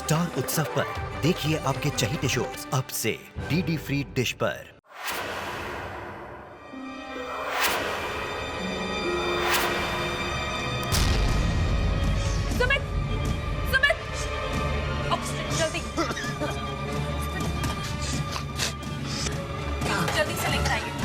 Star उत्सव पर देखिए आपके चहीते शोज अब से डीडी फ्री डिश पर। सुमित, सुमित, जल्दी जल्दी से लेकर आइए।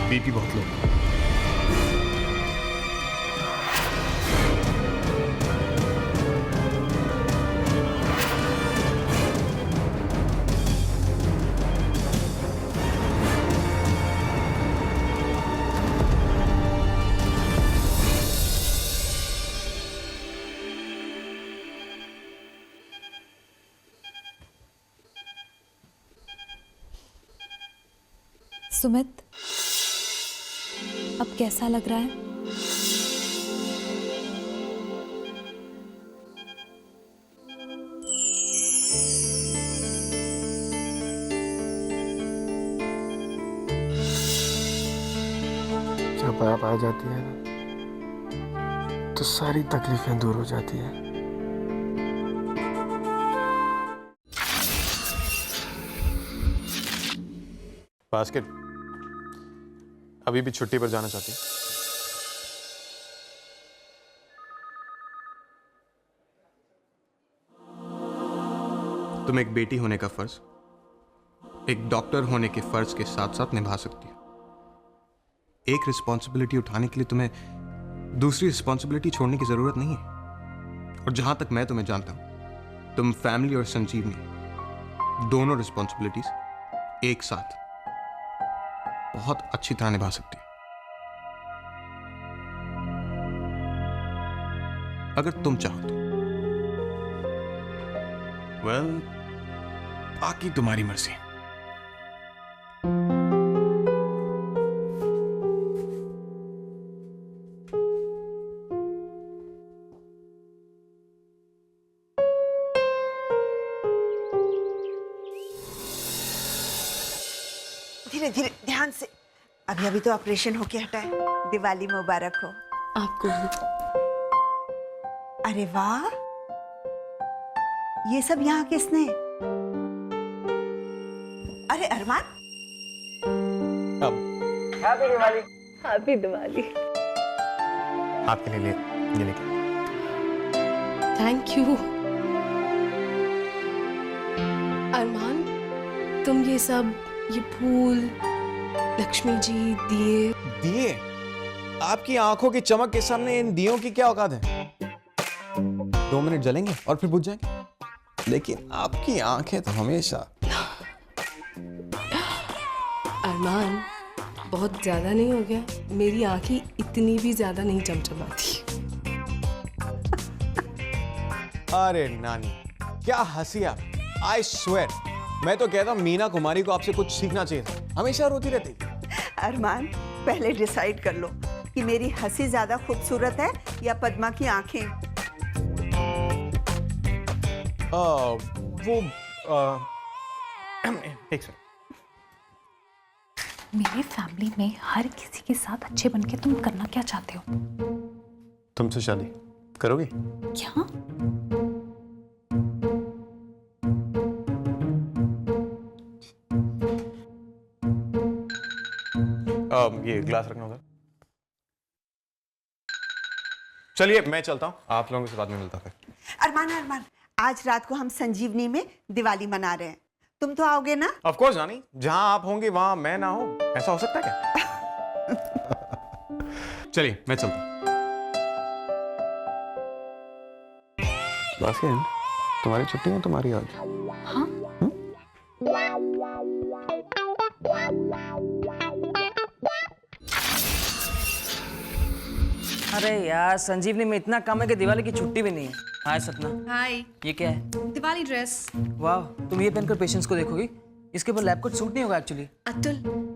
बीपी बहुत लो। सुमित, अब कैसा लग रहा है? जब आप आ जाती है ना तो सारी तकलीफें दूर हो जाती है। बास्केट अभी भी छुट्टी पर जाना चाहती है? तुम एक बेटी होने का फर्ज एक डॉक्टर होने के फर्ज के साथ साथ निभा सकती हो। एक रिस्पॉन्सिबिलिटी उठाने के लिए तुम्हें दूसरी रिस्पॉन्सिबिलिटी छोड़ने की जरूरत नहीं है। और जहां तक मैं तुम्हें जानता हूं, तुम फैमिली और संजीवनी दोनों रिस्पॉन्सिबिलिटीज एक साथ बहुत अच्छी तरह निभा सकती हो। अगर तुम चाहो तो। वेल, बाकी तुम्हारी मर्जी। धीरे धीरे, ध्यान से। अभी अभी तो ऑपरेशन होके हटा है। दिवाली मुबारक हो आपको भी। अरे वाह, ये सब यहाँ किसने? अरे अरमान, हैप्पी दिवाली। हैप्पी दिवाली। आपके लिए ये लेके थैंक यू अरमान। तुम ये सब, ये फूल, लक्ष्मी जी, दिए। दिए? आपकी आंखों की चमक के सामने इन दियों की क्या औकात है? 2 मिनट जलेंगे और फिर बुझ जाएंगे। लेकिन आपकी आंखें तो हमेशा। अरमान, बहुत ज्यादा नहीं हो गया? मेरी आंखें इतनी भी ज्यादा नहीं चमचमाती। अरे नानी, क्या हंसी आप। आई स्वेर, मैं तो कहता हूँ मीना कुमारी को आपसे कुछ सीखना चाहिए था। हमेशा रोती रहती। अरमान, पहले डिसाइड कर लो कि मेरी हंसी ज्यादा खूबसूरत है या पद्मा की आंखें। एक सेकंड। मेरी फैमिली में हर किसी के साथ अच्छे बनके तुम करना क्या चाहते हो? तुमसे शादी करोगे? क्या? ये ग्लास रखना उधर। चलिए मैं चलता हूँ, आप लोगों से बाद में मिलता फिर। अरमान, अरमान, आज रात को हम संजीवनी में दिवाली मना रहे हैं। तुम तो आओगे ना? ऑफ कोर्स नानी, जहां आप होंगे वहां मैं ना हो, ऐसा हो सकता है क्या? चलिए मैं चलता हूँ। बास्केट, तुम्हारी छुट्टी है तुम्हारी आज? हाँ? अरे यार, संजीवनी में इतना काम है कि दिवाली की छुट्टी भी नहीं है। हाय सपना। हाय। ये क्या है? दिवाली ड्रेस। वाह, तुम ये पहनकर पेशेंट्स को देखोगी? इसके ऊपर लैब कोट सूट नहीं होगा एक्चुअली। अतुल,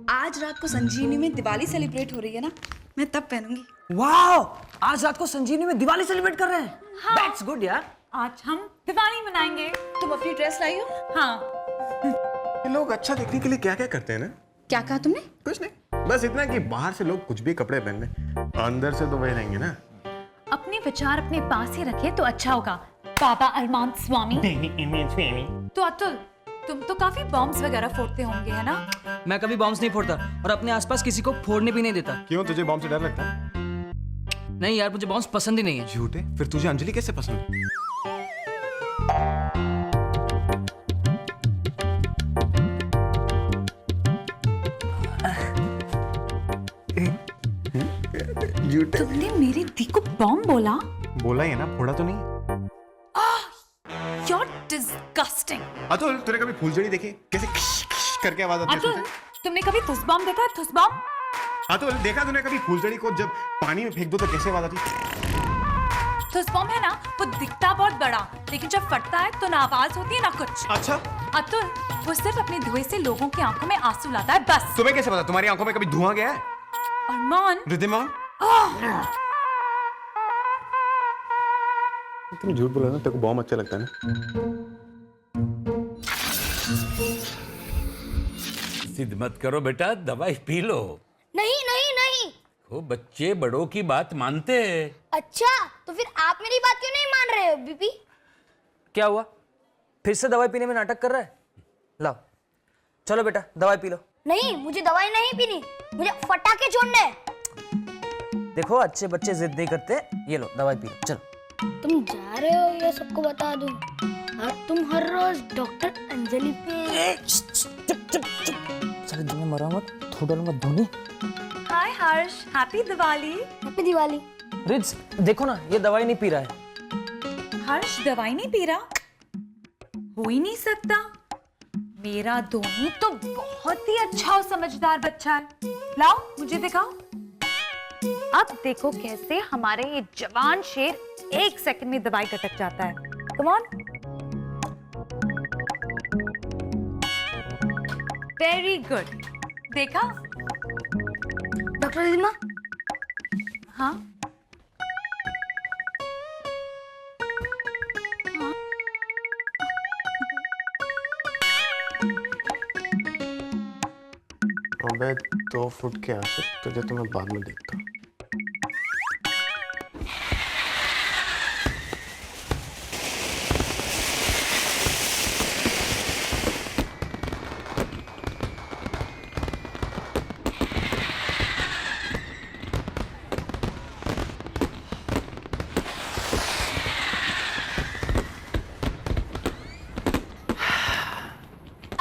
आज रात को संजीवनी में दिवाली सेलिब्रेट हो रही है ना, मैं तब पहनूंगी। वाह, आज रात को संजीवनी में दिवाली सेलिब्रेट कर रहे हैं। That's good यार। आज हम दिवाली मनाएंगे। तुम अपनी ड्रेस लाई हो? हाँ। ये लोग अच्छा दिखने के लिए क्या क्या करते हैं ना? क्या कहा तुमने? कुछ नहीं, बस इतना कि बाहर से लोग कुछ भी कपड़े पहन ले, अंदर से तो वही रहेंगे ना। अपने विचार अपने पास ही रखे तो अच्छा होगा। बाबा अरमान स्वामी। तो अतुल, तुम तो काफी बॉम्ब्स वगैरह फोड़ते होंगे, है ना? मैं कभी बॉम्ब्स नहीं फोड़ता और अपने आसपास किसी को फोड़ने भी नहीं देता। क्यों, तुझे बॉम्ब से डर लगता है? नहीं यार, मुझे बॉम्ब्स पसंद ही नहीं है। झूठे, फिर तुझे अंजलि कैसे पसंद है? झूठे। तुमने मेरी दी को बॉम्ब बोला? बोला ही है ना, फोड़ा तो नहीं। You're disgusting. अतुल, तूने कभी फूलझड़ी देखी? कैसे खिश खिश करके आवाज आती है? अतुल, तुमने कभी थुस बॉम्ब देखा है? थुस बॉम्ब? अतुल, देखा तूने कभी फूलझड़ी को जब पानी में फेंक दो तो कैसे आवाज आती है? थुस बॉम्ब है ना, वो दिखता बहुत बड़ा, लेकिन जब फटता है तो ना आवाज होती है ना कुछ। अच्छा, अतुल, वो सिर्फ अपने धुएं से लोगों की आंखों में आंसू लाता है, बस। तुम्हें कैसे पता? तुम्हारी आंखों में कभी धुआं गया है? अरमान, रिद्धिमा, तुम झूठ बोला ना, तेरे को बॉम्ब अच्छा लगता है ना? जिद मत करो बेटा, दवाई पी लो। नहीं नहीं नहीं। वो बच्चे बड़ों की बात मानते हैं। अच्छा, तो फिर आप मेरी बात क्यों नहीं मान रहे हो बीपी? क्या हुआ, फिर से दवाई पीने में नाटक कर रहा है? लाओ, चलो बेटा दवाई पी लो। नहीं, मुझे दवाई नहीं पीनी, मुझे फटाके छोड़ने हैं। देखो, अच्छे बच्चे जिद नहीं करते। ये लो दवाई पी लो, चलो। तुम जा रहे हो ये सबको बता दूं, और तुम हर रोज डॉक्टर अंजलि पे। सारे दिन में मरा मत, थू डालूंगा Dhoni. Hi Harsh, happy Diwali. Happy Diwali. रिज, देखो ना, ये दवाई नहीं पी रहा है। हर्ष दवाई नहीं पी रहा? हो ही नहीं सकता। मेरा धोनी तो बहुत ही अच्छा और समझदार बच्चा है। लाओ, मुझे दिखाओ। अब देखो कैसे हमारे ये जवान शेर 1 सेकंड में दवाई कटक जाता है। Come on. Very good. देखा? डॉक्टर रिद्धिमा, हाँ, अबे 2 फुट के आशिक, तुझे तो मैं बाद में देखता हूँ।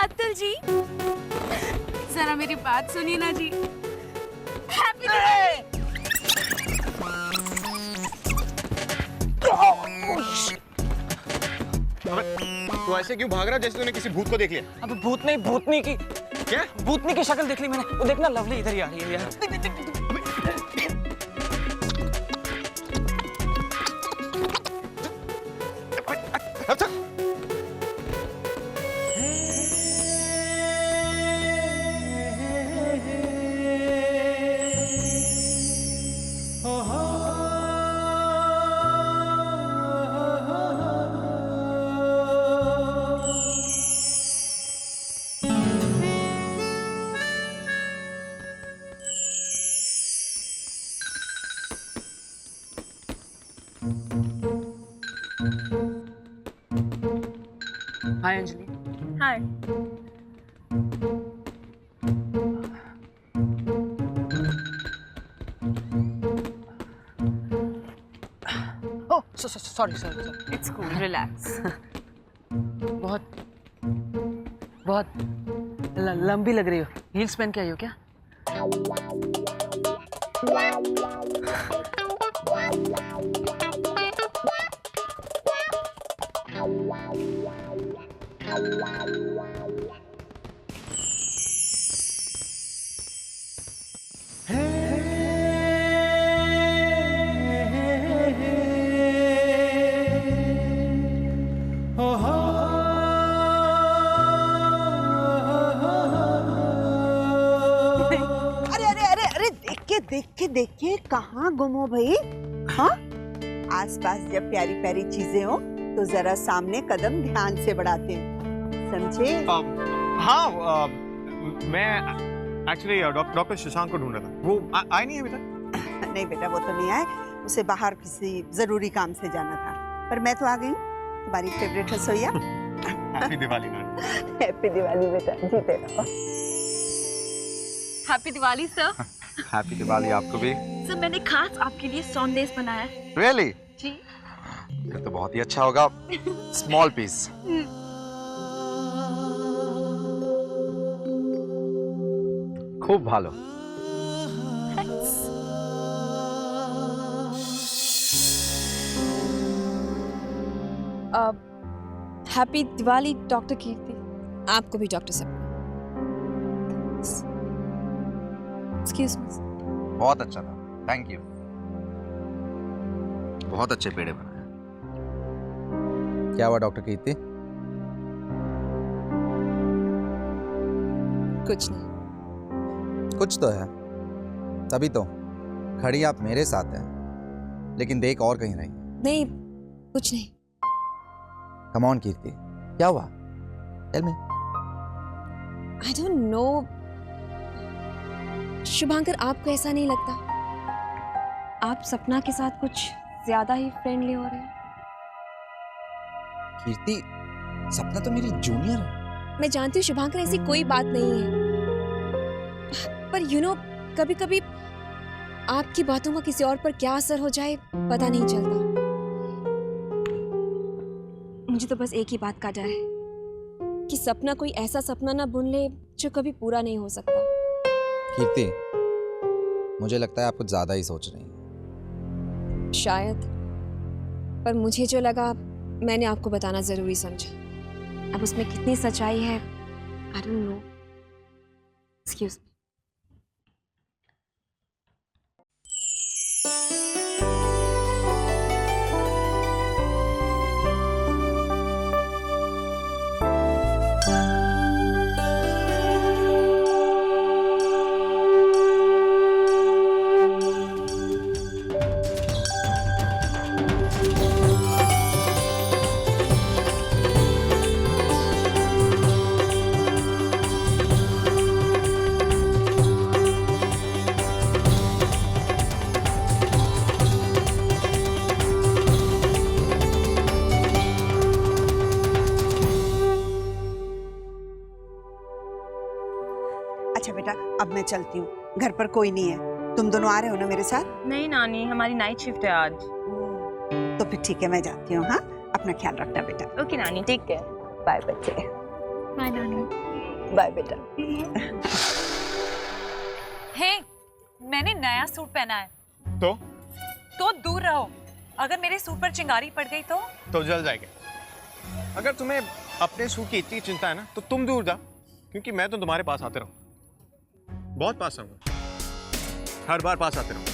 अतुल जी, जरा मेरी बात सुनिए ना जी। हैप्पी तू ऐसे क्यों भाग रहा है जैसे तूने किसी भूत को देख लिया? अब भूत नहीं, भूतनी की। क्या? भूतनी की शक्ल देख ली मैंने। वो देखना, लवली इधर ही आ रही है यार। अच्छा, hi Anjali. Hi. Oh, sorry sorry. It's cool, relax. बहुत लंबी लग रही हो। हील्स पहन के आई हो क्या? देख के कहाँ गुम हो भाई? हाँ, आसपास जब प्यारी प्यारी चीजें हो तो जरा सामने कदम ध्यान से बढ़ाते हैं, समझे? हाँ, मैं एक्चुअली डॉक्टर शशांक को ढूंढ रहा था। वो आए नहीं है अभी तक? नहीं बेटा, वो तो नहीं आए, उसे बाहर किसी जरूरी काम से जाना था। पर मैं तो आ गई हूँ, तुम्हारी फेवरेट रसोइया। Happy Diwali ma'am. Happy Diwali बेटा, जीते रहो। Happy Diwali sir. Happy Diwali आपको भी। सर मैंने खास आपके लिए सौंदेश बनाया है। रियली? जी। फिर तो बहुत ही अच्छा होगा। Small piece. खूब भालो। Happy Diwali doctor Kirti. आपको भी डॉक्टर साहब। Excuse me. बहुत अच्छा था, थैंक यू। बहुत अच्छे पेड़े बनाए। क्या हुआ डॉक्टर कीर्ति? कुछ नहीं। कुछ तो है, तभी तो खड़ी आप मेरे साथ हैं, लेकिन देख और कहीं रही। नहीं, कुछ नहीं। कम ऑन कीर्ति, क्या हुआ? Tell me. I don't know. Shubhankar, आपको ऐसा नहीं लगता आप सपना के साथ कुछ ज्यादा ही फ्रेंडली हो रहे हैं? कीर्ति, सपना तो मेरी जूनियर है। मैं जानती हूँ शुभांकर, ऐसी कोई बात नहीं है, पर यू नो कभी कभी आपकी बातों का किसी और पर क्या असर हो जाए पता नहीं चलता। मुझे तो बस एक ही बात का डर है कि सपना कोई ऐसा सपना ना बुन ले जो कभी पूरा नहीं हो सकता। कीर्ति, मुझे लगता है आप कुछ ज्यादा ही सोच रही हैं। शायद, पर मुझे जो लगा मैंने आपको बताना जरूरी समझा। अब उसमें कितनी सच्चाई है आई डोंट नो। Excuse me. अच्छा बेटा, अब मैं चलती हूँ, घर पर कोई नहीं है। तुम दोनों आ रहे हो ना मेरे साथ? नहीं नानी, हमारी नाइट शिफ्ट है आज। तो फिर ठीक है, मैं जाती हूँ। हाँ, अपना ख्याल रखना बेटा। ओके नानी, टेक केयर। बाय बच्चे। बाय नानी। बाय बेटा। हे, मैंने नया सूट पहना है। तो दूर रहो। अगर मेरे सूट पर चिंगारी पड़ गई तो जल जाएगा। अगर तुम्हें अपने सूट की इतनी चिंता है ना, तो तुम दूर जाओ, क्योंकि मैं तो तुम्हारे पास आते रहूँ। बहुत पास आऊंगा, हर बार पास आते रहूंगा।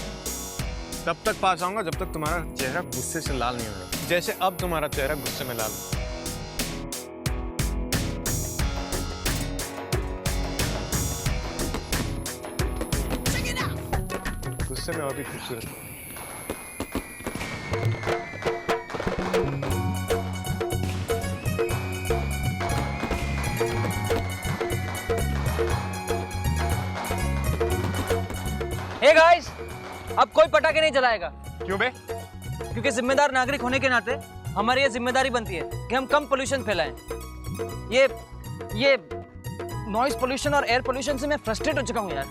तब तक पास आऊंगा जब तक तुम्हारा चेहरा गुस्से से लाल नहीं होगा, जैसे अब तुम्हारा चेहरा गुस्से में लाल है। गुस्से में और भी खूबसूरत है। हे गाइस, अब कोई पटाखे नहीं जलाएगा। क्यों बे? क्योंकि जिम्मेदार नागरिक होने के नाते हमारी ये जिम्मेदारी बनती है कि हम कम पोल्यूशन फैलाएं। ये नॉइस पोल्यूशन और एयर पोल्यूशन से मैं फ्रस्ट्रेट हो चुका हूँ यार।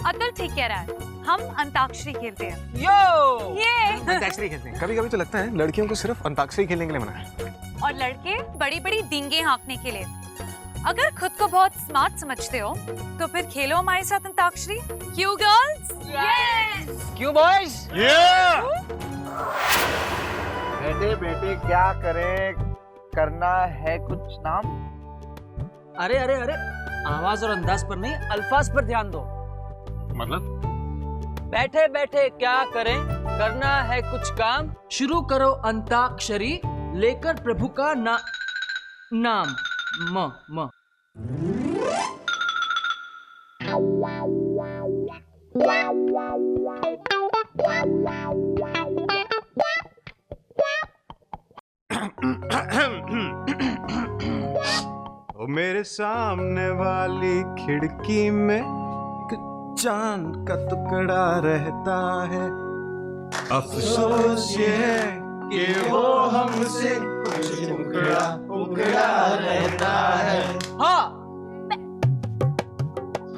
अतुल ठीक कह रहा है, हम अंताक्षरी खेलते हैं। यो ये अंताक्षरी खेलते हैं। कभी-कभी तो लगता है लड़कियों को सिर्फ अंताक्षरी खेलने के लिए मना है, और लड़के बड़ी बड़ी डींगे हाँकने के लिए। अगर खुद को बहुत स्मार्ट समझते हो तो फिर खेलो हमारे साथ अंताक्षरी। क्यों गर्ल्स? यस। क्यों बॉयज? बेटे बेटे क्या करें, करना है कुछ नाम। अरे अरे अरे, आवाज और अंदाज पर नहीं, अल्फाज पर ध्यान दो। मतलब बैठे बैठे क्या करें, करना है कुछ काम, शुरू करो अंताक्षरी, लेकर प्रभु का नाम। म ओ मेरे सामने वाली खिड़की में एक चांद का टुकड़ा रहता है, अफसोस ये है कि वो हमसे कुछ उखड़ा उखड़ा रहता है। हाँ,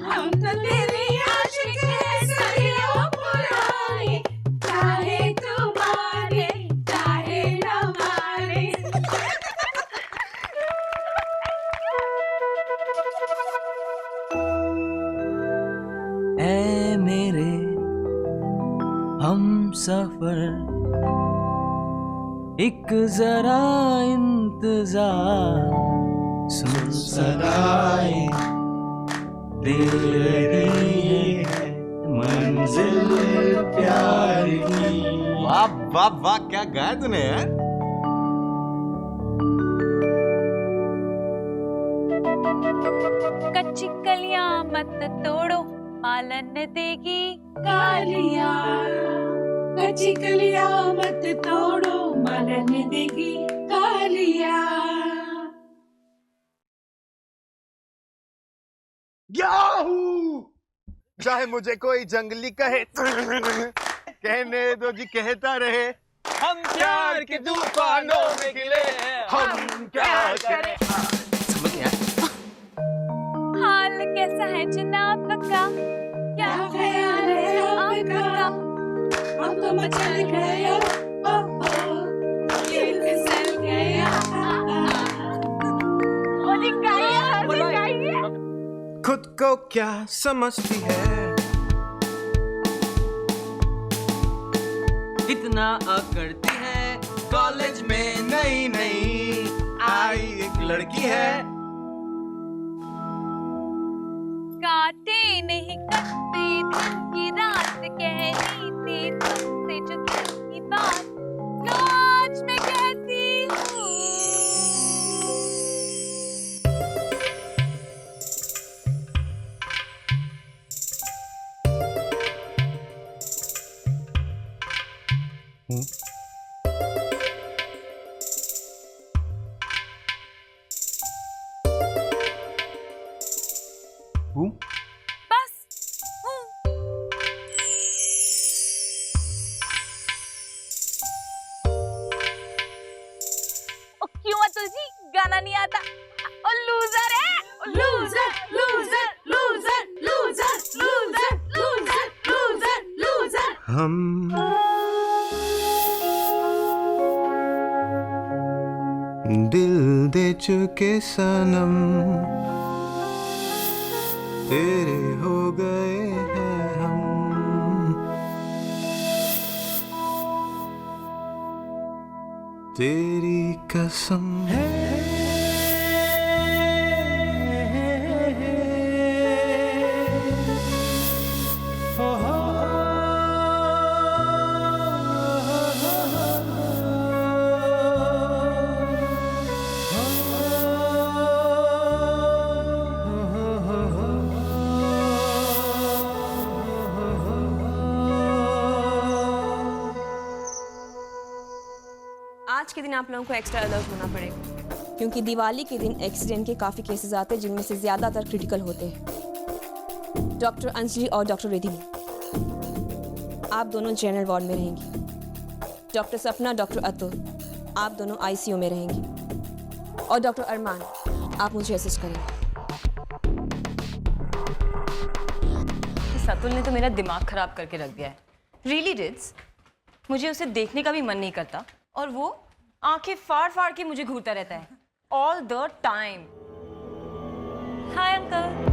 हम तो तेरी आशिक हैं सदियों पुराने, चाहे तू माने चाहे न माने। ऐ मेरे हम सफर एक जरा इंतजार सुन सदाए दे रही है मंजिल प्यार की। वाह वाह वाह, क्या गाया तूने यार। कच्ची कलियां मत तोड़ो, पालन देगी कालिया, कच्ची कलिया मत तोड़ो, मलन देगी कालिया। याहू! चाहे मुझे कोई जंगली कहे कहने दो जी, कहता रहे हम प्यार के तूफानों में गिले हैं, हम क्या करें। समझ गया? हाल कैसा है जनाब का? क्या ख्याल है आपका? हम तो मचल गए, ओ ये फिसल गया। खुद को क्या समझती है, कितना अकड़ती है। कॉलेज में नई नई आई एक लड़की है, काटे नहीं कटते दिन की रात, कहनी थी तुमसे जो दिल की बात, तो आज मैं कहती हूँ। बस हूँ। ओ क्यों अतुल जी, गाना नहीं आता? ओ लूजर है, loser loser loser loser loser loser loser loser. हम दिल दे चुके सनम, तेरे हो गए हैं हम, तेरी कसम है। आज के दिन आप लोगों को एक्स्ट्रा अलर्ट होना पड़ेगा, क्योंकि दिवाली के दिन एक्सीडेंट के काफ़ी केसेस आते हैं, जिनमें से ज़्यादातर क्रिटिकल होते हैं। डॉक्टर अंजलि और डॉक्टर रिधिमा, आप दोनों जनरल वार्ड में रहेंगी। डॉक्टर सपना, डॉक्टर अतुल, आप दोनों आईसीयू में रहेंगी। और डॉक्टर अरमान, आप मुझे असिस्ट करेंगे। इस अतुल ने तो मेरा दिमाग खराब करके रख दिया है। रियली डिड्स। मुझे उसे देखने का भी मन नहीं करता, और वो आंखें फाड़ फाड़ के मुझे घूरता रहता है all the time. Hi uncle.